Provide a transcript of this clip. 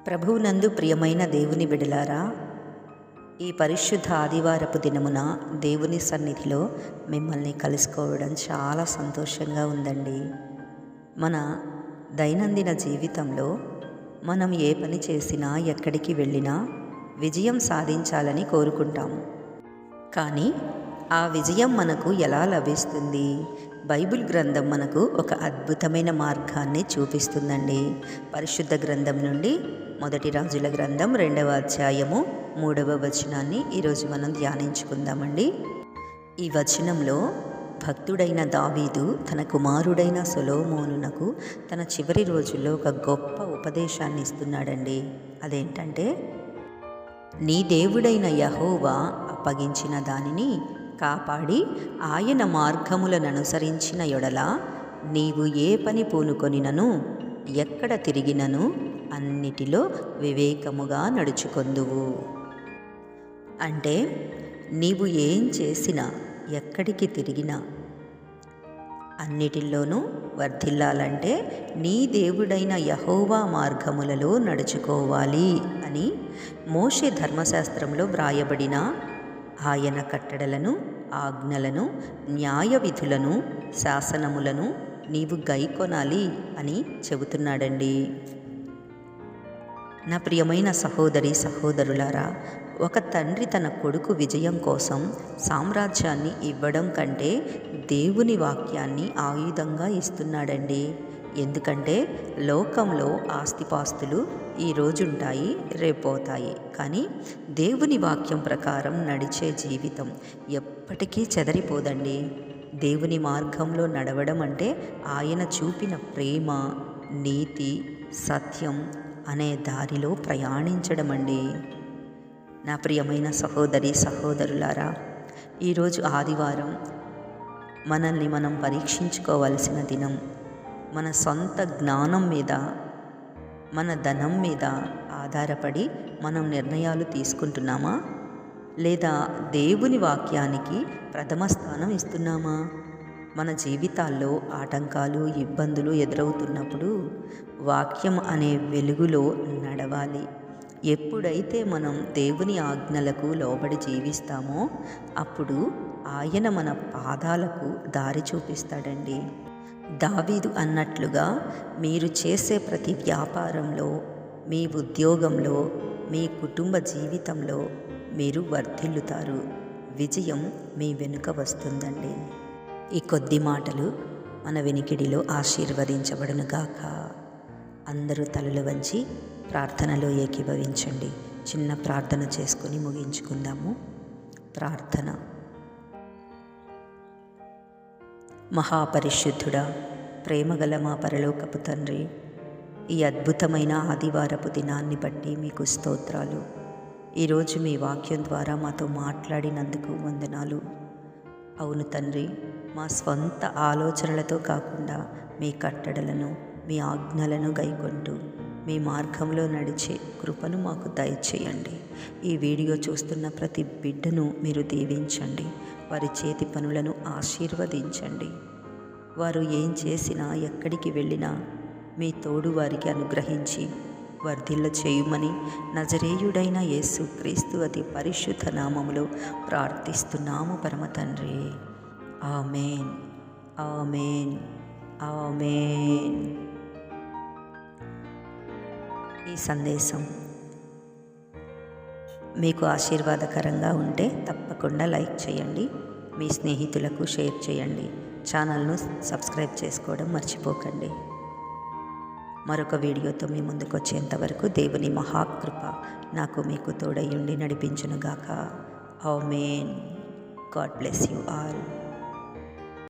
ప్రభువునందు ప్రియమైన దేవుని బిడలారా, ఈ పరిశుద్ధ ఆదివారపు దినమున దేవుని సన్నిధిలో మిమ్మల్ని కలుసుకోవడం చాలా సంతోషంగా ఉందండి. మన దైనందిన జీవితంలో మనం ఏ పని చేసినా, ఎక్కడికి వెళ్ళినా విజయం సాధించాలని కోరుకుంటాము. కానీ ఆ విజయం మనకు ఎలా లభిస్తుంది? బైబిల్ గ్రంథం మనకు ఒక అద్భుతమైన మార్గాన్ని చూపిస్తుందండి. పరిశుద్ధ గ్రంథం నుండి మొదటి రాజుల గ్రంథం 2వ అధ్యాయము 3వ వచనాన్ని ఈరోజు మనం ధ్యానించుకుందామండి. ఈ వచనంలో భక్తుడైన దావీదు తన కుమారుడైన సొలొమోనునకు తన చివరి రోజుల్లో ఒక గొప్ప ఉపదేశాన్ని ఇస్తున్నాడండి. అదేంటంటే, నీ దేవుడైన యెహోవా అప్పగించిన దానిని కాపాడి ఆయన మార్గములను అనుసరించిన యెడల నీవు ఏ పని పూనుకొనినను ఎక్కడ తిరిగినను అన్నిటిలో వివేకముగా నడుచుకొందువు. అంటే నీవు ఏం చేసినా, ఎక్కడికి తిరిగినా అన్నిటిల్లోనూ వర్ధిల్లాలంటే నీ దేవుడైన యెహోవా మార్గములలో నడుచుకోవాలి అని మోషే ధర్మశాస్త్రంలో వ్రాయబడిన ఆయన కట్టడలను, ఆజ్ఞలను, న్యాయ విధులను, శాసనములను నీవు గైకొనాలి అని చెబుతున్నాడండి. నా ప్రియమైన సహోదరి సహోదరులారా, ఒక తండ్రి తన కొడుకు విజయం కోసం సామ్రాజ్యాన్ని ఇవ్వడం కంటే దేవుని వాక్యాన్ని ఆయుధంగా ఇస్తున్నాడండి. ఎందుకంటే లోకంలో ఆస్తిపాస్తులు ఈరోజుంటాయి, రేపోతాయి. కానీ దేవుని వాక్యం ప్రకారం నడిచే జీవితం ఎప్పటికీ చెదరిపోదండి. దేవుని మార్గంలో నడవడం అంటే ఆయన చూపిన ప్రేమ, నీతి, సత్యం అనే దారిలో ప్రయాణించడం అండి. నా ప్రియమైన సహోదరి సహోదరులారా, ఈరోజు ఆదివారం మనల్ని మనం పరీక్షించుకోవాల్సిన దినం. మన సొంత జ్ఞానం మీద, మన ధనం మీద ఆధారపడి మనం నిర్ణయాలు తీసుకుంటున్నామా? లేదా దేవుని వాక్యానికి ప్రథమ స్థానం ఇస్తున్నామా? మన జీవితాల్లో ఆటంకాలు, ఇబ్బందులు ఎదురవుతున్నప్పుడు వాక్యం అనే వెలుగులో నడవాలి. ఎప్పుడైతే మనం దేవుని ఆజ్ఞలకు లోబడి జీవిస్తామో అప్పుడు ఆయన మన పాదాలకు దారి చూపిస్తాడండి. దావీదు అన్నట్లుగా మీరు చేసే ప్రతి వ్యాపారంలో, మీ ఉద్యోగంలో, మీ కుటుంబ జీవితంలో మీరు వర్ధిల్లుతారు. విజయం మీ వెనుక వస్తుందండి. ఈ కొద్ది మాటలు మన వెనికిడిలో ఆశీర్వదించబడునుగాక. అందరూ తలలు వంచి ప్రార్థనలో ఏకీభవించండి. చిన్న ప్రార్థన చేసుకొని ముగించుకుందాము. ప్రార్థన. మహాపరిశుద్ధుడా, ప్రేమగల మా పరలోకపు తండ్రి, ఈ అద్భుతమైన ఆదివారపు దినాన్ని బట్టి మీకు స్తోత్రాలు. ఈరోజు మీ వాక్యం ద్వారా మాతో మాట్లాడినందుకు వందనాలు. అవును తండ్రి, మా స్వంత ఆలోచనలతో కాకుండా మీ కట్టడలను, మీ ఆజ్ఞలను గైకొంటూ మీ మార్గంలో నడిచే కృపను మాకు దయచేయండి. ఈ వీడియో చూస్తున్న ప్రతి బిడ్డను మీరు దీవించండి. వారి చేతి పనులను ఆశీర్వదించండి. వారు ఏం చేసినా, ఎక్కడికి వెళ్ళినా మీ తోడు వారికి అనుగ్రహించి వర్ధిల్ల చేయుమని నజరేయుడైన యేసు క్రీస్తు అతి పరిశుద్ధ నామములో ప్రార్థిస్తున్నాము పరమ తండ్రి. ఆమేన్, ఆమేన్, ఆమేన్. ఈ సందేశం మీకు ఆశీర్వాదకరంగా ఉంటే తప్పకుండా లైక్ చేయండి, మీ స్నేహితులకు షేర్ చేయండి. ఛానల్ను సబ్స్క్రైబ్ చేసుకోవడం మర్చిపోకండి. మరొక వీడియోతో మీ ముందుకు వచ్చేంతవరకు దేవుని మహాకృప నాకు మీకు తోడయుండి నడిపించునుగాక. Amen. God bless you all.